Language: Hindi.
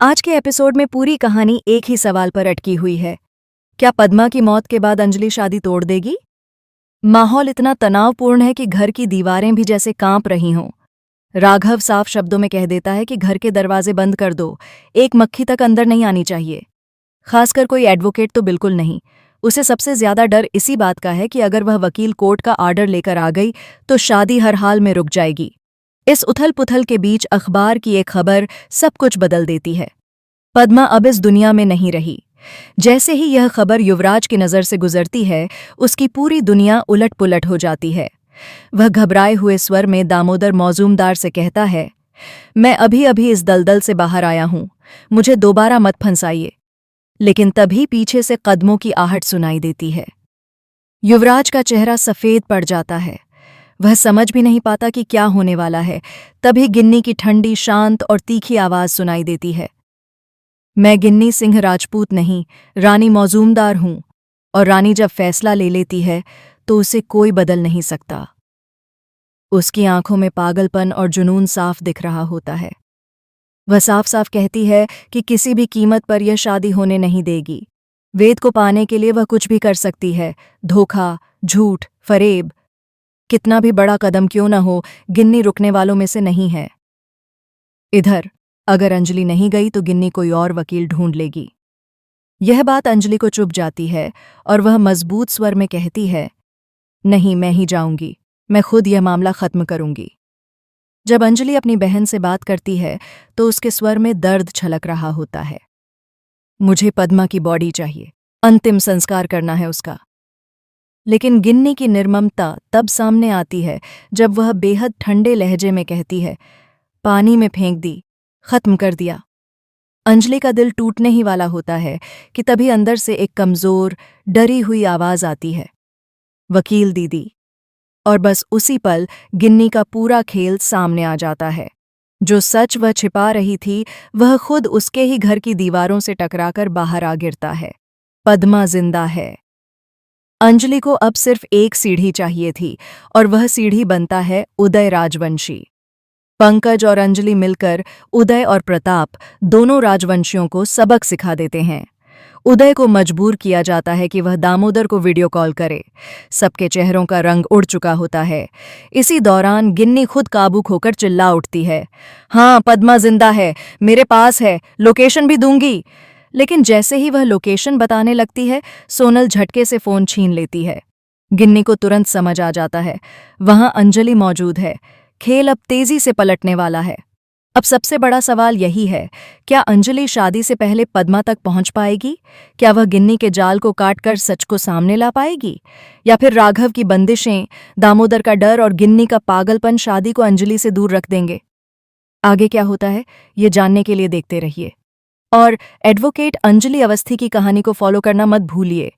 आज के एपिसोड में पूरी कहानी एक ही सवाल पर अटकी हुई है। क्या पद्मा की मौत के बाद अंजलि शादी तोड़ देगी? माहौल इतना तनावपूर्ण है कि घर की दीवारें भी जैसे कांप रही हों। राघव साफ शब्दों में कह देता है कि घर के दरवाजे बंद कर दो, एक मक्खी तक अंदर नहीं आनी चाहिए। खासकर कोई एडवोकेट तो बिल्कुल नहीं। उसे सबसे ज्यादा डर इसी बात का है कि अगर वह वकील कोर्ट का आर्डर लेकर आ गई तो शादी हर हाल में रुक जाएगी। इस उथल पुथल के बीच अखबार की एक खबर सब कुछ बदल देती है। पद्मा अब इस दुनिया में नहीं रही। जैसे ही यह खबर युवराज की नज़र से गुजरती है, उसकी पूरी दुनिया उलट पुलट हो जाती है। वह घबराए हुए स्वर में दामोदर मौजूमदार से कहता है, मैं अभी अभी इस दलदल से बाहर आया हूं, मुझे दोबारा मत फंसाइए। लेकिन तभी पीछे से कदमों की आहट सुनाई देती है। युवराज का चेहरा सफ़ेद पड़ जाता है। वह समझ भी नहीं पाता कि क्या होने वाला है। तभी गिन्नी की ठंडी, शांत और तीखी आवाज़ सुनाई देती है। मैं गिन्नी सिंह राजपूत नहीं, रानी मौजूमदार हूं, और रानी जब फैसला ले लेती है तो उसे कोई बदल नहीं सकता। उसकी आंखों में पागलपन और जुनून साफ दिख रहा होता है। वह साफ साफ कहती है कि किसी भी कीमत पर यह शादी होने नहीं देगी। वेद को पाने के लिए वह कुछ भी कर सकती है, धोखा, झूठ, फरेब। कितना भी बड़ा कदम क्यों न हो, गिन्नी रुकने वालों में से नहीं है। इधर अगर अंजलि नहीं गई तो गिन्नी कोई और वकील ढूंढ लेगी। यह बात अंजलि को चुभ जाती है और वह मजबूत स्वर में कहती है, नहीं, मैं ही जाऊंगी, मैं खुद यह मामला खत्म करूंगी। जब अंजलि अपनी बहन से बात करती है तो उसके स्वर में दर्द छलक रहा होता है। मुझे पद्मा की बॉडी चाहिए, अंतिम संस्कार करना है उसका। लेकिन गिन्नी की निर्ममता तब सामने आती है जब वह बेहद ठंडे लहजे में कहती है, पानी में फेंक दी, खत्म कर दिया। अंजलि का दिल टूटने ही वाला होता है कि तभी अंदर से एक कमजोर, डरी हुई आवाज आती है, वकील दीदी। और बस उसी पल गिन्नी का पूरा खेल सामने आ जाता है। जो सच वह छिपा रही थी, वह खुद उसके ही घर की दीवारों से टकराकर बाहर आ गिरता है। पद्मा जिंदा है। अंजलि को अब सिर्फ एक सीढ़ी चाहिए थी, और वह सीढ़ी बनता है उदय राजवंशी। पंकज और अंजलि मिलकर उदय और प्रताप दोनों राजवंशियों को सबक सिखा देते हैं। उदय को मजबूर किया जाता है कि वह दामोदर को वीडियो कॉल करे। सबके चेहरों का रंग उड़ चुका होता है। इसी दौरान गिन्नी खुद काबू खोकर चिल्ला उठती है, हाँ, पद्मा जिंदा है, मेरे पास है, लोकेशन भी दूंगी। लेकिन जैसे ही वह लोकेशन बताने लगती है, सोनल झटके से फोन छीन लेती है। गिन्नी को तुरंत समझ आ जाता है, वहां अंजलि मौजूद है। खेल अब तेजी से पलटने वाला है। अब सबसे बड़ा सवाल यही है, क्या अंजलि शादी से पहले पद्मा तक पहुंच पाएगी? क्या वह गिन्नी के जाल को काटकर सच को सामने ला पाएगी? या फिर राघव की बंदिशें, दामोदर का डर और गिन्नी का पागलपन शादी को अंजलि से दूर रख देंगे? आगे क्या होता है, ये जानने के लिए देखते रहिए। और एडवोकेट अंजलि अवस्थी की कहानी को फॉलो करना मत भूलिए।